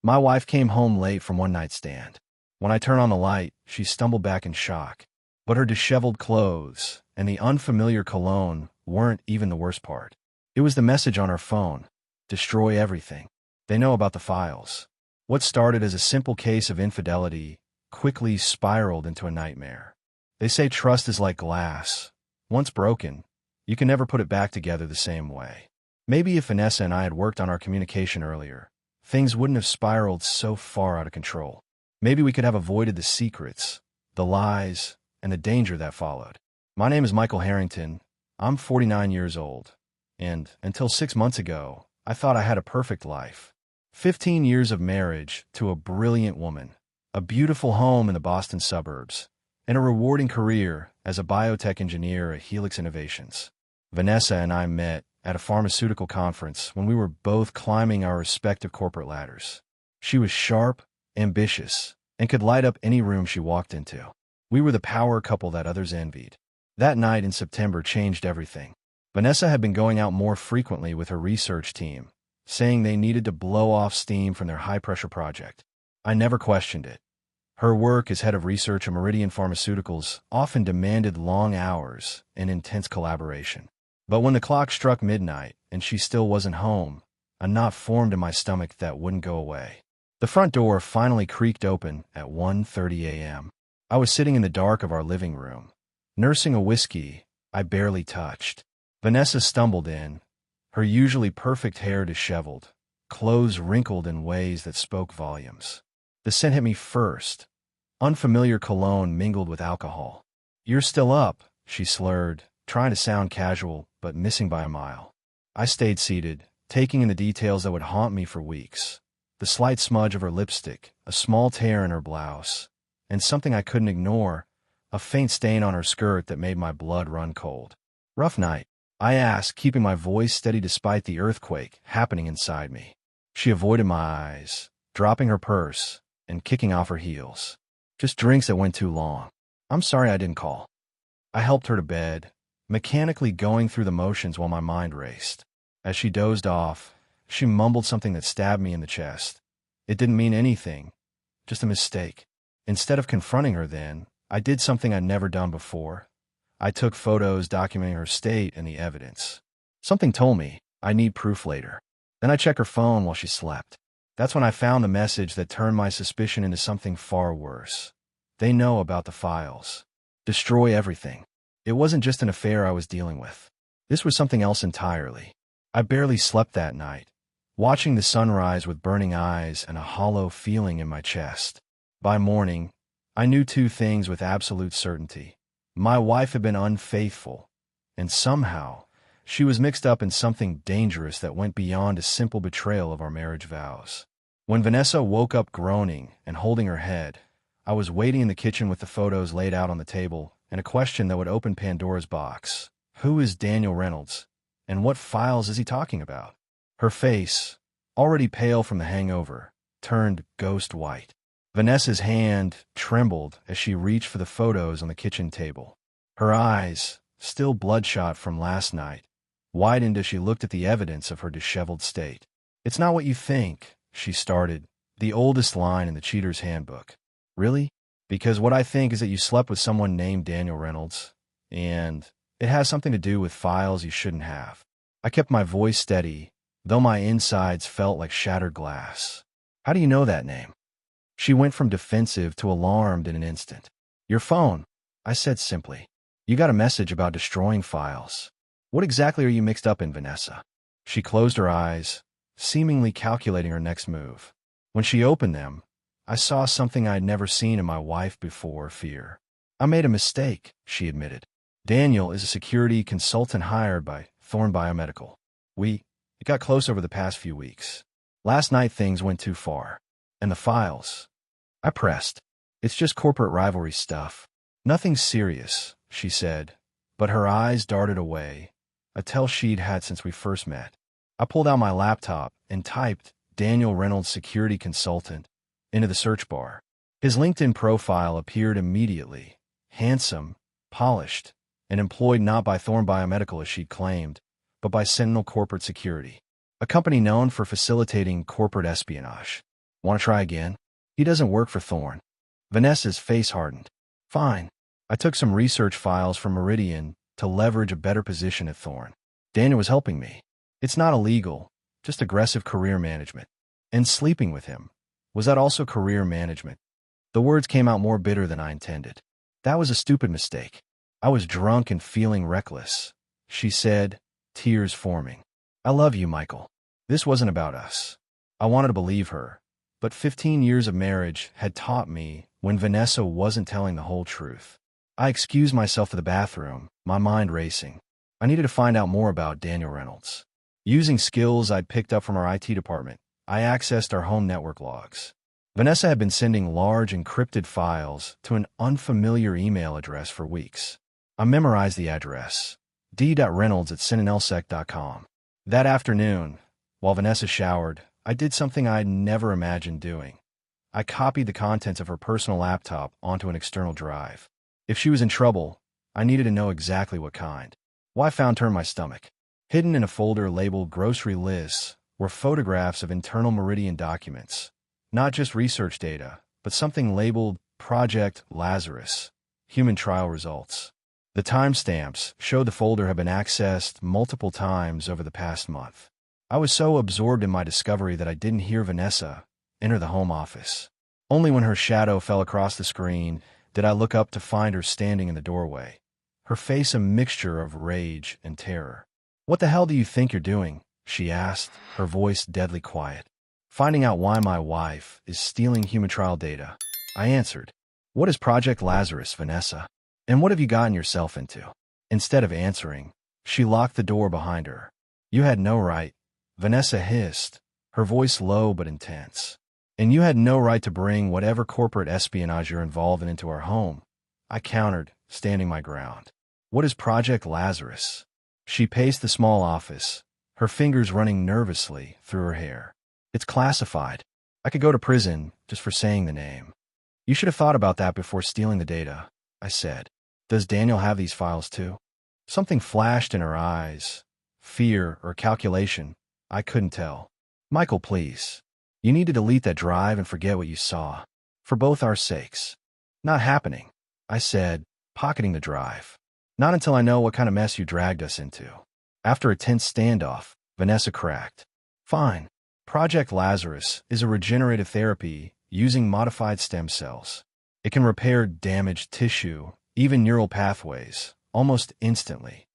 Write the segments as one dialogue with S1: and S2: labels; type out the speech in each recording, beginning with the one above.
S1: My wife came home late from one night stand. When I turned on the light, she stumbled back in shock. But her disheveled clothes and the unfamiliar cologne weren't even the worst part. It was the message on her phone. Destroy everything. They know about the files. What started as a simple case of infidelity quickly spiraled into a nightmare. They say trust is like glass. Once broken, you can never put it back together the same way. Maybe if Vanessa and I had worked on our communication earlier, things wouldn't have spiraled so far out of control. Maybe we could have avoided the secrets, the lies, and the danger that followed. My name is Michael Harrington. I'm 49 years old. And until 6 months ago, I thought I had a perfect life. 15 years of marriage to a brilliant woman, a beautiful home in the Boston suburbs, and a rewarding career as a biotech engineer at Helix Innovations. Vanessa and I met at a pharmaceutical conference when we were both climbing our respective corporate ladders. She was sharp, ambitious, and could light up any room she walked into. We were the power couple that others envied. That night in September changed everything. Vanessa had been going out more frequently with her research team, saying they needed to blow off steam from their high-pressure project. I never questioned it. Her work as head of research at Meridian Pharmaceuticals often demanded long hours and intense collaboration. But when the clock struck midnight and she still wasn't home, a knot formed in my stomach that wouldn't go away. The front door finally creaked open at 1:30 a.m. I was sitting in the dark of our living room, nursing a whiskey I barely touched. Vanessa stumbled in, her usually perfect hair disheveled, clothes wrinkled in ways that spoke volumes. The scent hit me first, unfamiliar cologne mingled with alcohol. "You're still up," she slurred, trying to sound casual, but missing by a mile. I stayed seated, taking in the details that would haunt me for weeks. The slight smudge of her lipstick, a small tear in her blouse, and something I couldn't ignore, a faint stain on her skirt that made my blood run cold. "Rough night?" I asked, keeping my voice steady despite the earthquake happening inside me. She avoided my eyes, dropping her purse and kicking off her heels. "Just drinks that went too long. I'm sorry I didn't call." I helped her to bed, mechanically going through the motions while my mind raced. As she dozed off, she mumbled something that stabbed me in the chest. It didn't mean anything, just a mistake. Instead of confronting her then, I did something I'd never done before. I took photos documenting her state and the evidence. Something told me I need proof later. Then I checked her phone while she slept. That's when I found the message that turned my suspicion into something far worse. They know about the files. Destroy everything. It wasn't just an affair I was dealing with. This was something else entirely. I barely slept that night, watching the sunrise with burning eyes and a hollow feeling in my chest. By morning, I knew two things with absolute certainty. My wife had been unfaithful, and somehow, she was mixed up in something dangerous that went beyond a simple betrayal of our marriage vows. When Vanessa woke up groaning and holding her head, I was waiting in the kitchen with the photos laid out on the table and a question that would open Pandora's box. Who is Daniel Reynolds, and what files is he talking about? Her face, already pale from the hangover, turned ghost white. Vanessa's hand trembled as she reached for the photos on the kitchen table. Her eyes, still bloodshot from last night, widened as she looked at the evidence of her disheveled state. "It's not what you think," she started, the oldest line in the cheater's handbook. "Really? Because what I think is that you slept with someone named Daniel Reynolds, and it has something to do with files you shouldn't have." I kept my voice steady, though my insides felt like shattered glass. "How do you know that name?" She went from defensive to alarmed in an instant. "Your phone," I said simply. "You got a message about destroying files. What exactly are you mixed up in, Vanessa?" She closed her eyes, seemingly calculating her next move. When she opened them, I saw something I'd never seen in my wife before. Fear. "I made a mistake," she admitted. "Daniel is a security consultant hired by Thorne Biomedical. It got close over the past few weeks. Last night things went too far. And the files." I pressed. "It's just corporate rivalry stuff. Nothing serious," she said, but her eyes darted away, a tell she'd had since we first met. I pulled out my laptop and typed Daniel Reynolds Security Consultant into the search bar. His LinkedIn profile appeared immediately, handsome, polished, and employed not by Thorne Biomedical as she'd claimed, but by Sentinel Corporate Security, a company known for facilitating corporate espionage. Want to try again? He doesn't work for Thorne. Vanessa's face hardened. Fine. I took some research files from Meridian to leverage a better position at Thorne. Daniel was helping me. It's not illegal, just aggressive career management. And sleeping with him. Was that also career management? The words came out more bitter than I intended. That was a stupid mistake. I was drunk and feeling reckless, she said, tears forming. I love you, Michael. This wasn't about us. I wanted to believe her, but 15 years of marriage had taught me when Vanessa wasn't telling the whole truth. I excused myself to the bathroom, my mind racing. I needed to find out more about Daniel Reynolds. Using skills I'd picked up from our IT department, I accessed our home network logs. Vanessa had been sending large encrypted files to an unfamiliar email address for weeks. I memorized the address, d.reynolds@sentinelsec.com. That afternoon, while Vanessa showered, I did something I'd never imagined doing. I copied the contents of her personal laptop onto an external drive. If she was in trouble, I needed to know exactly what kind. Why found turned my stomach. Hidden in a folder labeled Grocery Lists were photographs of internal Meridian documents. Not just research data, but something labeled Project Lazarus, human trial results. The timestamps showed the folder had been accessed multiple times over the past month. I was so absorbed in my discovery that I didn't hear Vanessa enter the home office. Only when her shadow fell across the screen did I look up to find her standing in the doorway, her face a mixture of rage and terror. What the hell do you think you're doing? She asked, her voice deadly quiet. Finding out why my wife is stealing human trial data. I answered. What is Project Lazarus, Vanessa? And what have you gotten yourself into? Instead of answering, she locked the door behind her. You had no right, Vanessa hissed, her voice low but intense. And you had no right to bring whatever corporate espionage you're involved in into our home. I countered, standing my ground. What is Project Lazarus? She paced the small office, her fingers running nervously through her hair. It's classified. I could go to prison just for saying the name. You should have thought about that before stealing the data, I said. Does Daniel have these files too? Something flashed in her eyes. Fear or calculation, I couldn't tell. Michael, please. You need to delete that drive and forget what you saw. For both our sakes. Not happening, I said, pocketing the drive. Not until I know what kind of mess you dragged us into. After a tense standoff, Vanessa cracked. Fine. Project Lazarus is a regenerative therapy using modified stem cells. It can repair damaged tissue, even neural pathways, almost instantly.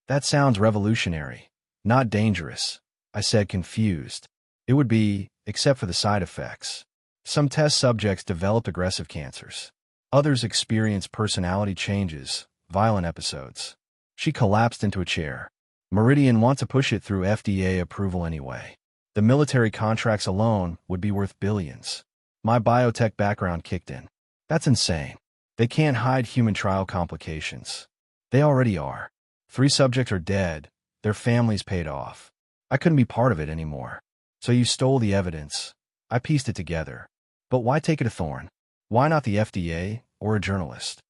S1: That sounds revolutionary, not dangerous, I said, confused. It would be, except for the side effects. Some test subjects developed aggressive cancers. Others experienced personality changes, violent episodes. She collapsed into a chair. Meridian wants to push it through FDA approval anyway. The military contracts alone would be worth billions. My biotech background kicked in. That's insane. They can't hide human trial complications. They already are. 3 subjects are dead, their families paid off. I couldn't be part of it anymore. So you stole the evidence. I pieced it together. But why take it to Thorne? Why not the FDA or a journalist?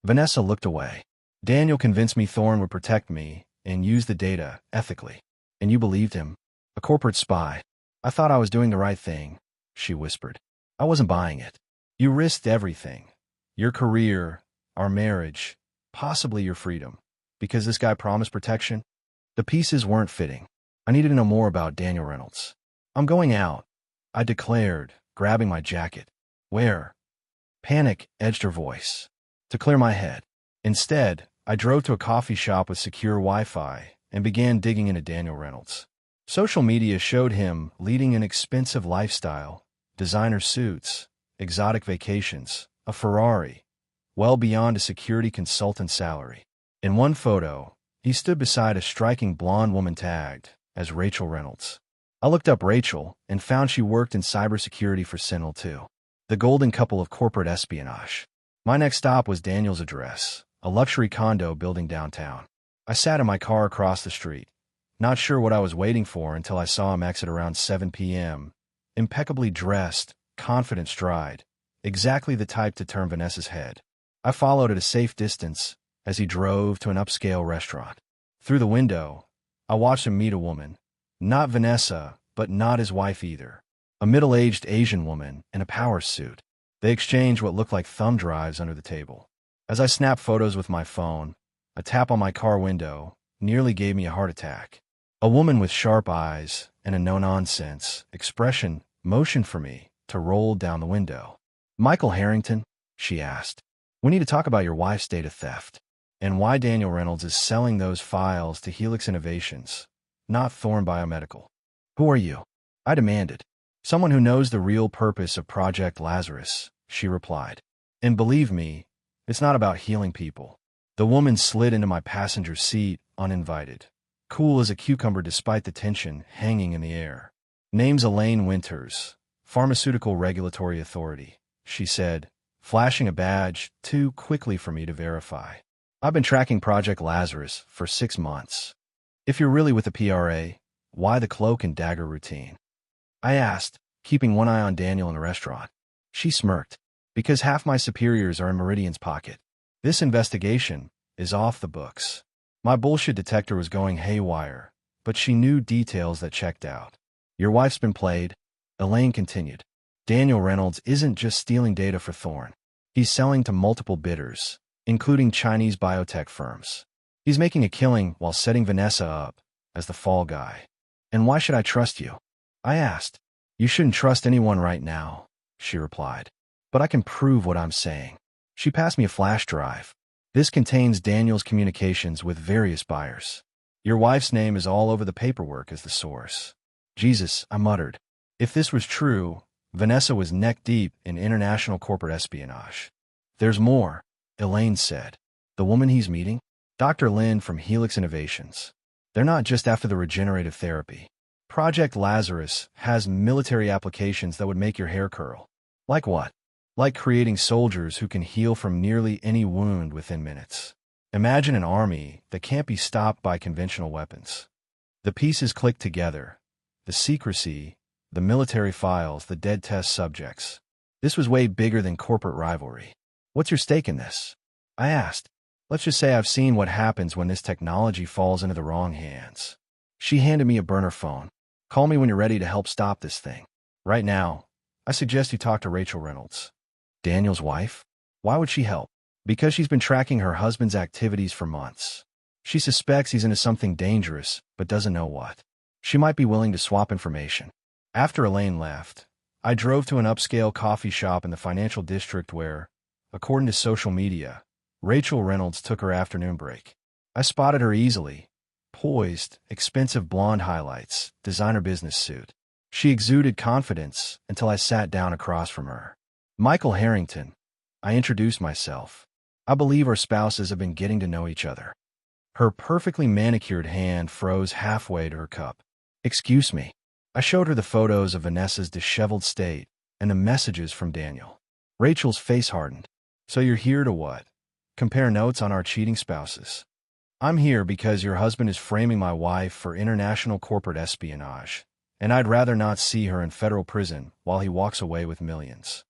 S1: Vanessa looked away. Daniel convinced me Thorne would protect me and use the data ethically. And you believed him? A corporate spy. I thought I was doing the right thing, she whispered. I wasn't buying it. You risked everything. Your career, our marriage, possibly your freedom. Because this guy promised protection? The pieces weren't fitting. I needed to know more about Daniel Reynolds. I'm going out, I declared, grabbing my jacket. Where? Panic edged her voice. To clear my head. Instead, I drove to a coffee shop with secure Wi-Fi and began digging into Daniel Reynolds. Social media showed him leading an expensive lifestyle, designer suits, exotic vacations, a Ferrari, well beyond a security consultant salary. In one photo, he stood beside a striking blonde woman tagged as Rachel Reynolds. I looked up Rachel and found she worked in cybersecurity for Sentinel too. The golden couple of corporate espionage. My next stop was Daniel's address, a luxury condo building downtown. I sat in my car across the street, not sure what I was waiting for until I saw him exit around 7 p.m., impeccably dressed, confident stride, exactly the type to turn Vanessa's head. I followed at a safe distance as he drove to an upscale restaurant. Through the window, I watched him meet a woman. Not Vanessa, but not his wife either. a middle-aged Asian woman in a power suit. They exchanged what looked like thumb drives under the table. As I snapped photos with my phone, a tap on my car window nearly gave me a heart attack. A woman with sharp eyes and a no-nonsense expression motioned for me to roll down the window. "Michael Harrington?" she asked. "We need to talk about your wife's data theft and why Daniel Reynolds is selling those files to Helix Innovations, not Thorne Biomedical." "Who are you?" I demanded. "Someone who knows the real purpose of Project Lazarus," she replied. "And believe me, it's not about healing people." The woman slid into my passenger seat uninvited, cool as a cucumber despite the tension hanging in the air. "Name's Elaine Winters, Pharmaceutical Regulatory Authority," she said, flashing a badge too quickly for me to verify. "I've been tracking Project Lazarus for 6 months. If you're really with the PRA, why the cloak and dagger routine?" I asked, keeping one eye on Daniel in the restaurant. She smirked. "Because half my superiors are in Meridian's pocket. This investigation is off the books." My bullshit detector was going haywire, but she knew details that checked out. "Your wife's been played," Elaine continued. "Daniel Reynolds isn't just stealing data for Thorne. He's selling to multiple bidders, including Chinese biotech firms. He's making a killing while setting Vanessa up as the fall guy." "And why should I trust you?" I asked. "You shouldn't trust anyone right now," she replied. "But I can prove what I'm saying." She passed me a flash drive. "This contains Daniel's communications with various buyers. Your wife's name is all over the paperwork as the source." "Jesus," I muttered. If this was true, Vanessa was neck-deep in international corporate espionage. "There's more," Elaine said. "The woman he's meeting? Dr. Lin from Helix Innovations. They're not just after the regenerative therapy. Project Lazarus has military applications that would make your hair curl." "Like what?" "Like creating soldiers who can heal from nearly any wound within minutes. Imagine an army that can't be stopped by conventional weapons." The pieces clicked together. The secrecy, the military files, the dead test subjects. This was way bigger than corporate rivalry. "What's your stake in this?" I asked. "Let's just say I've seen what happens when this technology falls into the wrong hands." She handed me a burner phone. "Call me when you're ready to help stop this thing. Right now, I suggest you talk to Rachel Reynolds." "Daniel's wife? Why would she help?" "Because she's been tracking her husband's activities for months. She suspects he's into something dangerous, but doesn't know what. She might be willing to swap information." After Elaine left, I drove to an upscale coffee shop in the financial district where, according to social media, Rachel Reynolds took her afternoon break. I spotted her easily, poised, expensive blonde highlights, designer business suit. She exuded confidence until I sat down across from her. "Michael Harrington," I introduced myself. "I believe our spouses have been getting to know each other." Her perfectly manicured hand froze halfway to her cup. "Excuse me." I showed her the photos of Vanessa's disheveled state and the messages from Daniel. Rachel's face hardened. "So you're here to what? Compare notes on our cheating spouses?" "I'm here because your husband is framing my wife for international corporate espionage, and I'd rather not see her in federal prison while he walks away with millions."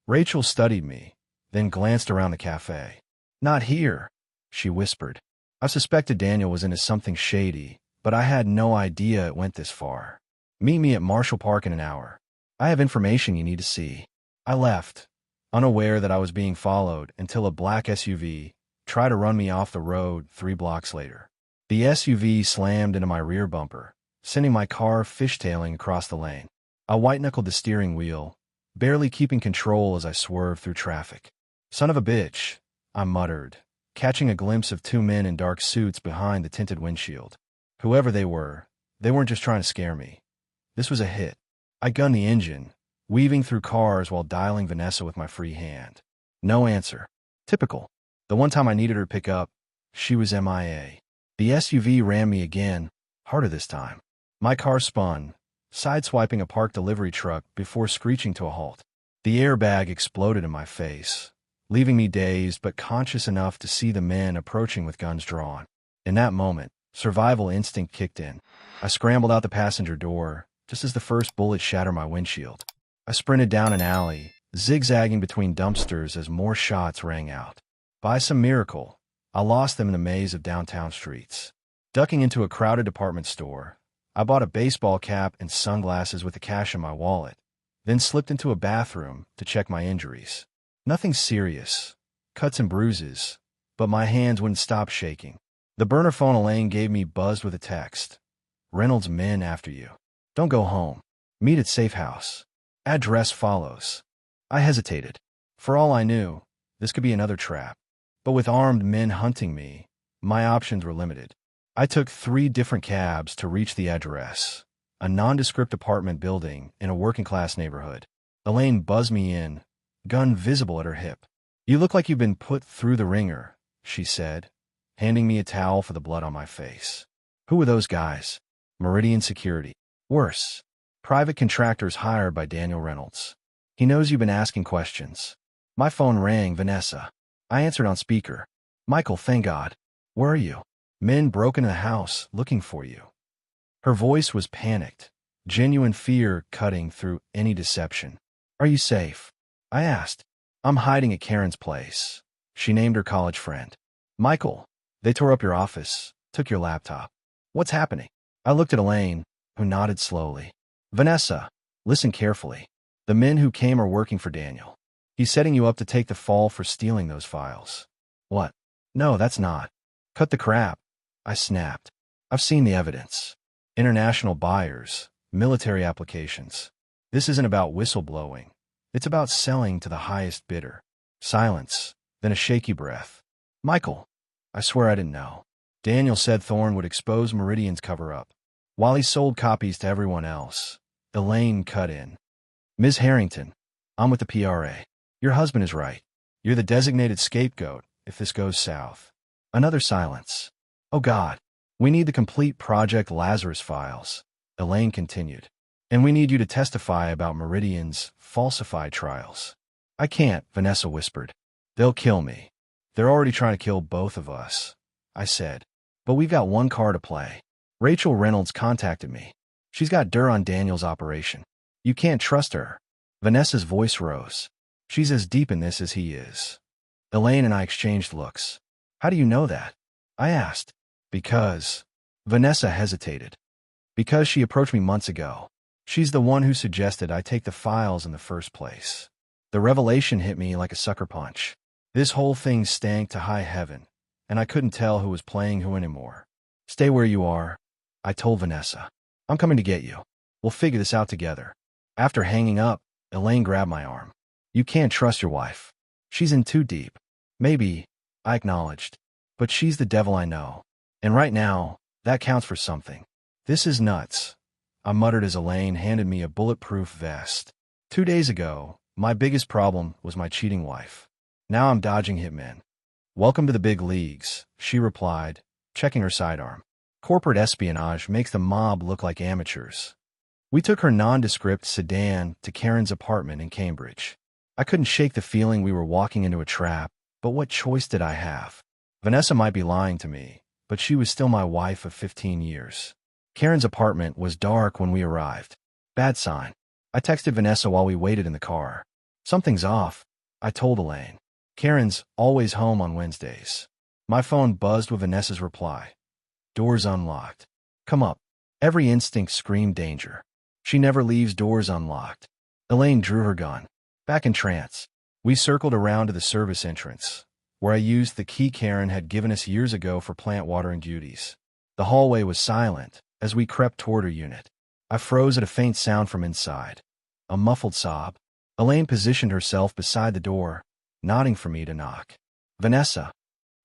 S1: Rachel studied me, then glanced around the cafe. "Not here," she whispered. I suspected Daniel was into something shady, but I had no idea it went this far. "Meet me at Marshall Park in an hour. I have information you need to see." I left, unaware that I was being followed until a black SUV tried to run me off the road 3 blocks later. The SUV slammed into my rear bumper, sending my car fishtailing across the lane. I white-knuckled the steering wheel, barely keeping control as I swerved through traffic. "Son of a bitch," I muttered, catching a glimpse of 2 men in dark suits behind the tinted windshield. Whoever they weren't just trying to scare me. This was a hit. I gunned the engine, weaving through cars while dialing Vanessa with my free hand. No answer. Typical. The one time I needed her to pick up, she was MIA. The SUV rammed me again, harder this time. My car spun, sideswiping a parked delivery truck before screeching to a halt. The airbag exploded in my face, leaving me dazed but conscious enough to see the men approaching with guns drawn. In that moment, survival instinct kicked in. I scrambled out the passenger door, just as the first bullet shattered my windshield. I sprinted down an alley, zigzagging between dumpsters as more shots rang out. By some miracle, I lost them in the maze of downtown streets. Ducking into a crowded department store, I bought a baseball cap and sunglasses with the cash in my wallet, then slipped into a bathroom to check my injuries. Nothing serious, cuts and bruises, but my hands wouldn't stop shaking. The burner phone Elaine gave me buzzed with a text. Reynolds men after you. Don't go home. Meet at safe house. Address follows. I hesitated. For all I knew, this could be another trap. But with armed men hunting me, my options were limited. I took 3 different cabs to reach the address, a nondescript apartment building in a working-class neighborhood. Elaine buzzed me in, gun visible at her hip. You look like you've been put through the ringer, she said, handing me a towel for the blood on my face. Who were those guys? Meridian Security. Worse. Private contractors hired by Daniel Reynolds. He knows you've been asking questions. My phone rang. Vanessa. I answered on speaker. Michael, thank God. Where are you? Men broke into the house looking for you. Her voice was panicked, genuine fear cutting through any deception. Are you safe? I asked. I'm hiding at Karen's place. She named her college friend. Michael, they tore up your office, took your laptop. What's happening? I looked at Elaine, who nodded slowly. Vanessa, listen carefully. The men who came are working for Daniel. He's setting you up to take the fall for stealing those files. What? No, that's not. Cut the crap. I snapped. I've seen the evidence. International buyers, military applications. This isn't about whistleblowing. It's about selling to the highest bidder. Silence, then a shaky breath. Michael, I swear I didn't know. Daniel said Thorne would expose Meridian's cover-up. While he sold copies to everyone else, Elaine cut in. Ms. Harrington, I'm with the PRA. Your husband is right. You're the designated scapegoat if this goes south. Another silence. Oh God, we need the complete Project Lazarus files, Elaine continued. And we need you to testify about Meridian's falsified trials. I can't, Vanessa whispered. They'll kill me. They're already trying to kill both of us, I said. But we've got one card to play. Rachel Reynolds contacted me. She's got dirt on Daniel's operation. You can't trust her. Vanessa's voice rose. She's as deep in this as he is. Elaine and I exchanged looks. How do you know that? I asked. Because. Vanessa hesitated. Because she approached me months ago. She's the one who suggested I take the files in the first place. The revelation hit me like a sucker punch. This whole thing stank to high heaven, and I couldn't tell who was playing who anymore. Stay where you are, I told Vanessa. I'm coming to get you. We'll figure this out together. After hanging up, Elaine grabbed my arm. You can't trust your wife. She's in too deep. Maybe, I acknowledged. But she's the devil I know. And right now, that counts for something. This is nuts, I muttered as Elaine handed me a bulletproof vest. 2 days ago, my biggest problem was my cheating wife. Now I'm dodging hitmen. Welcome to the big leagues, she replied, checking her sidearm. Corporate espionage makes the mob look like amateurs. We took her nondescript sedan to Karen's apartment in Cambridge. I couldn't shake the feeling we were walking into a trap, but what choice did I have? Vanessa might be lying to me, but she was still my wife of 15 years. Karen's apartment was dark when we arrived. Bad sign. I texted Vanessa while we waited in the car. Something's off, I told Elaine. Karen's always home on Wednesdays. My phone buzzed with Vanessa's reply. Doors unlocked. Come up. Every instinct screamed danger. She never leaves doors unlocked. Elaine drew her gun. Back in trance. We circled around to the service entrance, where I used the key Karen had given us years ago for plant watering duties. The hallway was silent as we crept toward her unit. I froze at a faint sound from inside. A muffled sob. Elaine positioned herself beside the door, nodding for me to knock. Vanessa.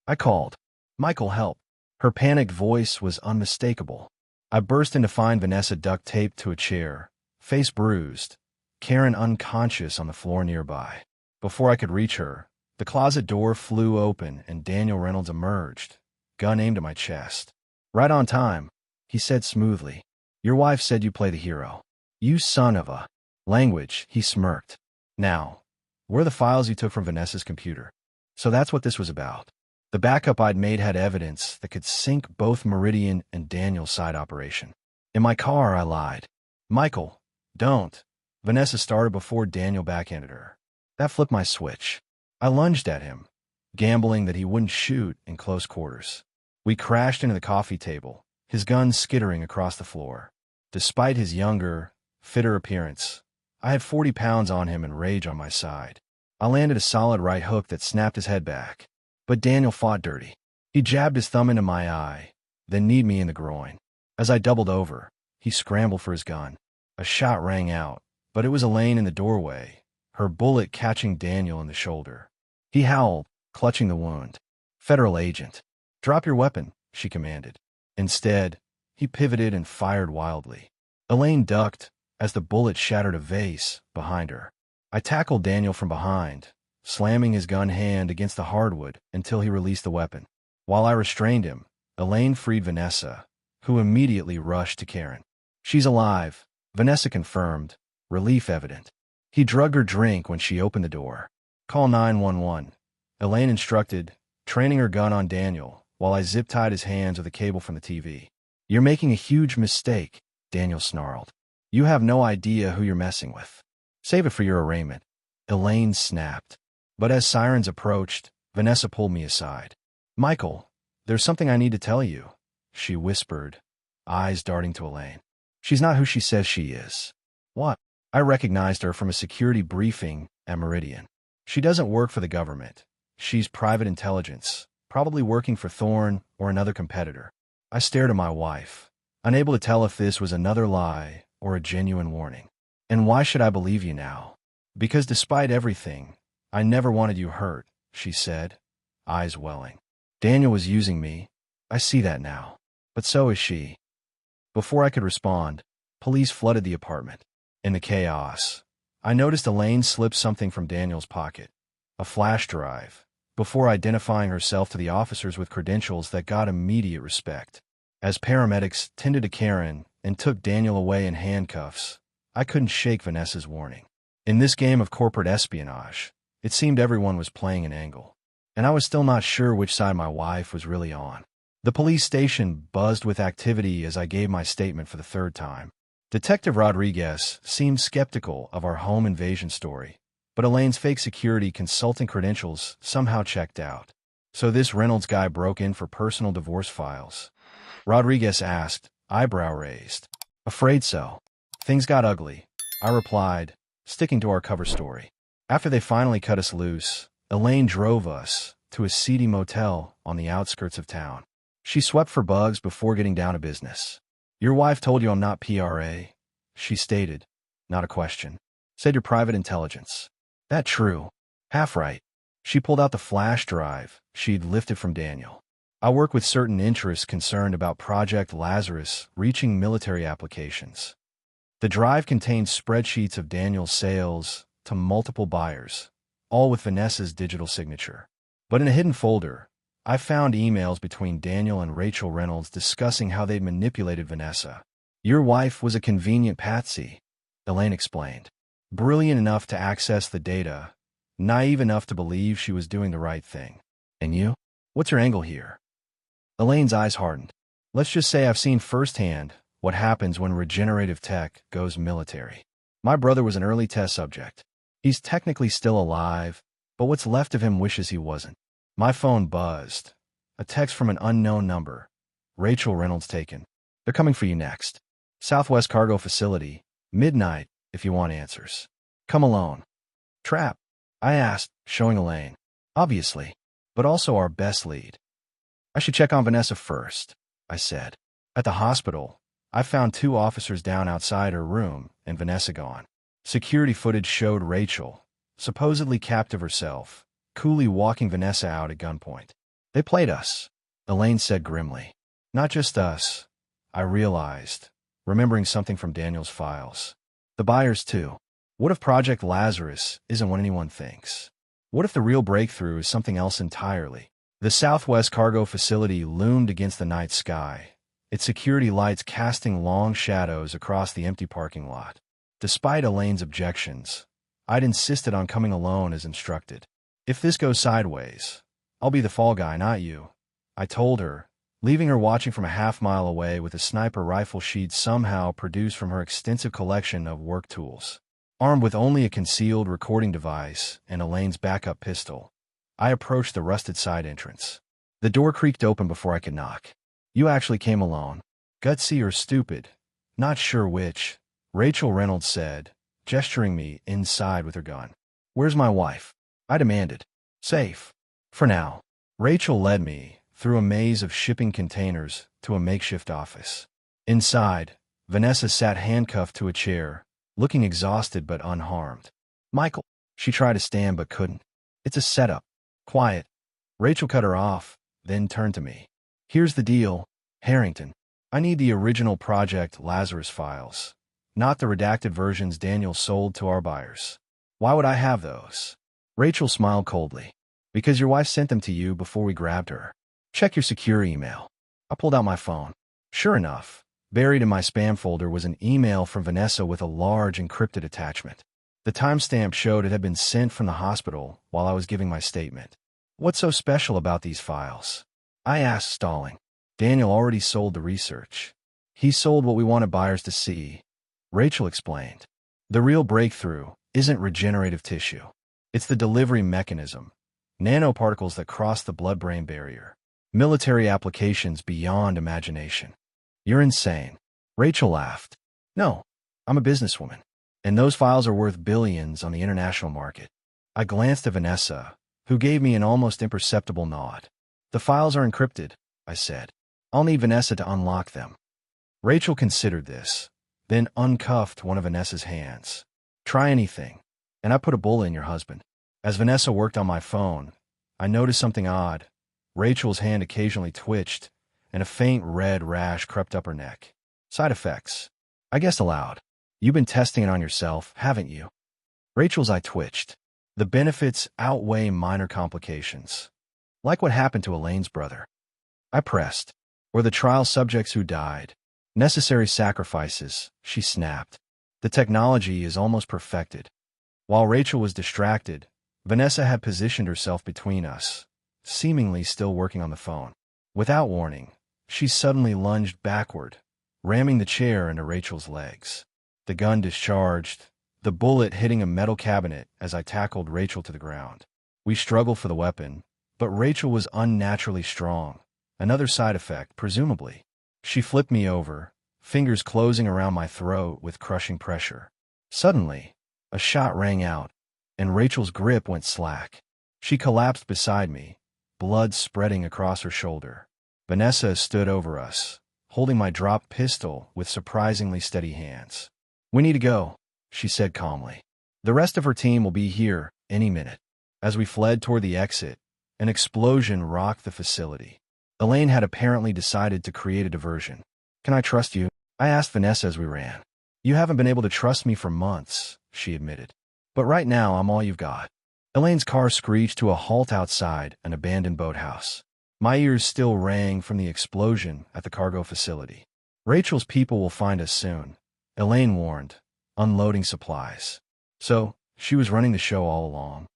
S1: I called. Michael, help. Her panicked voice was unmistakable. I burst in to find Vanessa duct taped to a chair, face bruised, Karen unconscious on the floor nearby. Before I could reach her, the closet door flew open and Daniel Reynolds emerged, gun aimed at my chest. Right on time, he said smoothly. Your wife said you play the hero. You son of a... Language, he smirked. Now, where are the files you took from Vanessa's computer? So that's what this was about. The backup I'd made had evidence that could sink both Meridian and Daniel's side operation. In my car, I lied. Michael, don't. Vanessa started before Daniel backhanded her. That flipped my switch. I lunged at him, gambling that he wouldn't shoot in close quarters. We crashed into the coffee table, his gun skittering across the floor. Despite his younger, fitter appearance, I had 40 pounds on him and rage on my side. I landed a solid right hook that snapped his head back. But Daniel fought dirty. He jabbed his thumb into my eye, then kneed me in the groin. As I doubled over, he scrambled for his gun. A shot rang out, but it was Elaine in the doorway, her bullet catching Daniel in the shoulder. He howled, clutching the wound. "Federal agent. Drop your weapon," she commanded. Instead, he pivoted and fired wildly. Elaine ducked as the bullet shattered a vase behind her. I tackled Daniel from behind, slamming his gun hand against the hardwood until he released the weapon. While I restrained him, Elaine freed Vanessa, who immediately rushed to Karen. "She's alive," Vanessa confirmed, relief evident. He drugged her drink when she opened the door. "Call 911, Elaine instructed, training her gun on Daniel while I zip-tied his hands with a cable from the TV. "You're making a huge mistake," Daniel snarled. "You have no idea who you're messing with. Save it for your arraignment," Elaine snapped. But as sirens approached, Vanessa pulled me aside. "Michael, there's something I need to tell you," she whispered, eyes darting to Elaine. "She's not who she says she is." "What?" I recognized her from a security briefing at Meridian. "She doesn't work for the government. She's private intelligence, probably working for Thorne or another competitor." I stared at my wife, unable to tell if this was another lie or a genuine warning. "And why should I believe you now?" "Because despite everything, I never wanted you hurt," she said, eyes welling. "Daniel was using me. I see that now. But so is she." Before I could respond, police flooded the apartment. In the chaos, I noticed Elaine slip something from Daniel's pocket, a flash drive, before identifying herself to the officers with credentials that got immediate respect. As paramedics tended to Karen and took Daniel away in handcuffs, I couldn't shake Vanessa's warning. In this game of corporate espionage, it seemed everyone was playing an angle, and I was still not sure which side my wife was really on. The police station buzzed with activity as I gave my statement for the third time. Detective Rodriguez seemed skeptical of our home invasion story, but Elaine's fake security consulting credentials somehow checked out. "So this Reynolds guy broke in for personal divorce files?" Rodriguez asked, eyebrow raised. "Afraid so." "Things got ugly," I replied, sticking to our cover story. After they finally cut us loose, Elaine drove us to a seedy motel on the outskirts of town. She swept for bugs before getting down to business. "Your wife told you I'm not PRA," she stated, not a question. "Said you're private intelligence." "That true?" "Half right." She pulled out the flash drive she'd lifted from Daniel. "I work with certain interests concerned about Project Lazarus reaching military applications." The drive contained spreadsheets of Daniel's sales to multiple buyers, all with Vanessa's digital signature. But in a hidden folder, I found emails between Daniel and Rachel Reynolds discussing how they'd manipulated Vanessa. "Your wife was a convenient patsy," Elaine explained. "Brilliant enough to access the data, naive enough to believe she was doing the right thing. And you? What's your angle here?" Elaine's eyes hardened. "Let's just say I've seen firsthand what happens when regenerative tech goes military. My brother was an early test subject. He's technically still alive, but what's left of him wishes he wasn't." My phone buzzed. A text from an unknown number. "Rachel Reynolds taken. They're coming for you next. Southwest Cargo Facility, midnight, if you want answers. Come alone." "Trap?" I asked, showing Elaine. "Obviously, but also our best lead." "I should check on Vanessa first," I said. At the hospital, I found 2 officers down outside her room and Vanessa gone. Security footage showed Rachel, supposedly captive herself, coolly walking Vanessa out at gunpoint. "They played us," Elaine said grimly. "Not just us," I realized, remembering something from Daniel's files. "The buyers, too. What if Project Lazarus isn't what anyone thinks? What if the real breakthrough is something else entirely?" The Southwest Cargo Facility loomed against the night sky, its security lights casting long shadows across the empty parking lot. Despite Elaine's objections, I'd insisted on coming alone as instructed. "If this goes sideways, I'll be the fall guy, not you," I told her, leaving her watching from a half-mile away with a sniper rifle she'd somehow produced from her extensive collection of work tools. Armed with only a concealed recording device and Elaine's backup pistol, I approached the rusted side entrance. The door creaked open before I could knock. "You actually came alone. Gutsy or stupid? Not sure which," Rachel Reynolds said, gesturing me inside with her gun. "Where's my wife?" I demanded. "Safe. For now." Rachel led me through a maze of shipping containers to a makeshift office. Inside, Vanessa sat handcuffed to a chair, looking exhausted but unharmed. "Michael," she tried to stand but couldn't. "It's a setup." "Quiet." Rachel cut her off, then turned to me. "Here's the deal, Harrington. I need the original Project Lazarus files, not the redacted versions Daniel sold to our buyers." "Why would I have those?" Rachel smiled coldly. "Because your wife sent them to you before we grabbed her. Check your secure email." I pulled out my phone. Sure enough, buried in my spam folder was an email from Vanessa with a large encrypted attachment. The timestamp showed it had been sent from the hospital while I was giving my statement. "What's so special about these files?" I asked, stalling. "Daniel already sold the research. He sold what we wanted buyers to see," Rachel explained. "The real breakthrough isn't regenerative tissue. It's the delivery mechanism, nanoparticles that cross the blood-brain barrier. Military applications beyond imagination." "You're insane." Rachel laughed. "No, I'm a businesswoman, and those files are worth billions on the international market." I glanced at Vanessa, who gave me an almost imperceptible nod. "The files are encrypted," I said. "I'll need Vanessa to unlock them." Rachel considered this, then uncuffed one of Vanessa's hands. "Try anything, and I put a bullet in your husband." As Vanessa worked on my phone, I noticed something odd. Rachel's hand occasionally twitched, and a faint red rash crept up her neck. "Side effects," I guessed aloud. "You've been testing it on yourself, haven't you?" Rachel's eye twitched. "The benefits outweigh minor complications. Like what happened to Elaine's brother." I pressed. "Or the trial subjects who died. Necessary sacrifices," she snapped. "The technology is almost perfected." While Rachel was distracted, Vanessa had positioned herself between us, seemingly still working on the phone. Without warning, she suddenly lunged backward, ramming the chair into Rachel's legs. The gun discharged, the bullet hitting a metal cabinet as I tackled Rachel to the ground. We struggled for the weapon, but Rachel was unnaturally strong, another side effect, presumably. She flipped me over, fingers closing around my throat with crushing pressure. Suddenly, a shot rang out, and Rachel's grip went slack. She collapsed beside me, blood spreading across her shoulder. Vanessa stood over us, holding my dropped pistol with surprisingly steady hands. "We need to go," she said calmly. "The rest of her team will be here any minute." As we fled toward the exit, an explosion rocked the facility. Elaine had apparently decided to create a diversion. "Can I trust you?" I asked Vanessa as we ran. "You haven't been able to trust me for months," she admitted. "But right now I'm all you've got." Elaine's car screeched to a halt outside an abandoned boathouse. My ears still rang from the explosion at the cargo facility. "Rachel's people will find us soon," Elaine warned, unloading supplies. "So, she was running the show all along?"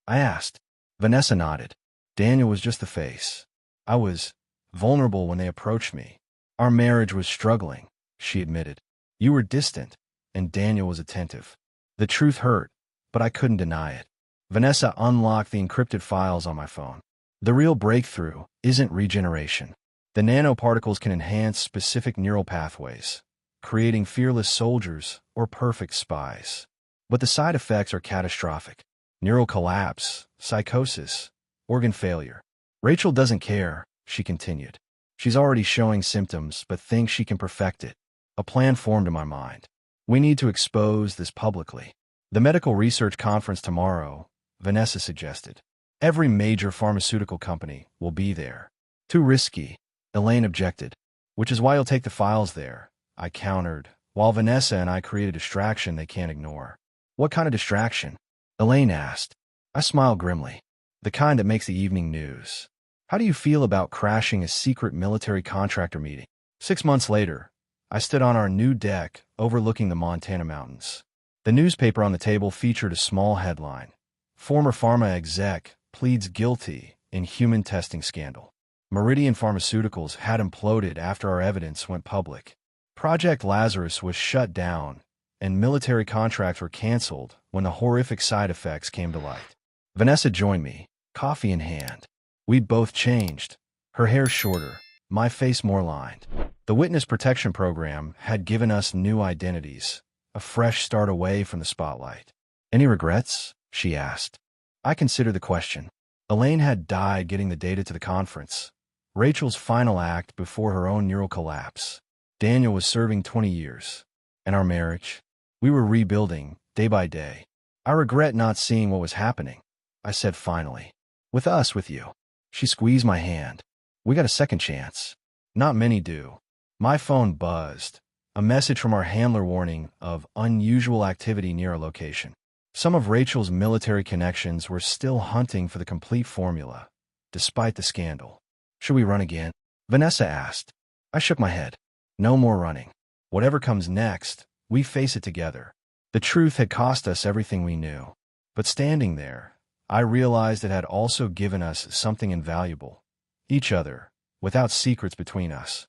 S1: I asked. Vanessa nodded. "Daniel was just the face. I was vulnerable when they approached me. Our marriage was struggling," she admitted. "You were distant, and Daniel was attentive. The truth hurt, but I couldn't deny it." Vanessa unlocked the encrypted files on my phone. "The real breakthrough isn't regeneration. The nanoparticles can enhance specific neural pathways, creating fearless soldiers or perfect spies. But the side effects are catastrophic. Neural collapse, psychosis, organ failure." "Rachel doesn't care," she continued. "She's already showing symptoms but thinks she can perfect it." A plan formed in my mind. "We need to expose this publicly." "The medical research conference tomorrow," Vanessa suggested. "Every major pharmaceutical company will be there." "Too risky," Elaine objected. "Which is why you'll take the files there," I countered, while Vanessa and I create a distraction they can't ignore. "What kind of distraction?" Elaine asked. I smiled grimly. "The kind that makes the evening news. How do you feel about crashing a secret military contractor meeting?" 6 months later, I stood on our new deck overlooking the Montana mountains. The newspaper on the table featured a small headline: "Former pharma exec pleads guilty in human testing scandal." Meridian Pharmaceuticals had imploded after our evidence went public. Project Lazarus was shut down, and military contracts were canceled when the horrific side effects came to light. Vanessa joined me, coffee in hand. We'd both changed, her hair shorter, my face more lined. The Witness Protection Program had given us new identities, a fresh start away from the spotlight. Any regrets? She asked. I considered the question. Elaine had died getting the data to the conference. Rachel's final act before her own neural collapse. Daniel was serving 20 years. And our marriage? We were rebuilding, day by day. I regret not seeing what was happening, I said finally. With us, with you. She squeezed my hand. We got a second chance. Not many do. My phone buzzed. A message from our handler warning of unusual activity near our location. Some of Rachel's military connections were still hunting for the complete formula, despite the scandal. Should we run again? Vanessa asked. I shook my head. No more running. Whatever comes next, we face it together. The truth had cost us everything we knew. But standing there, I realized it had also given us something invaluable. Each other, without secrets between us.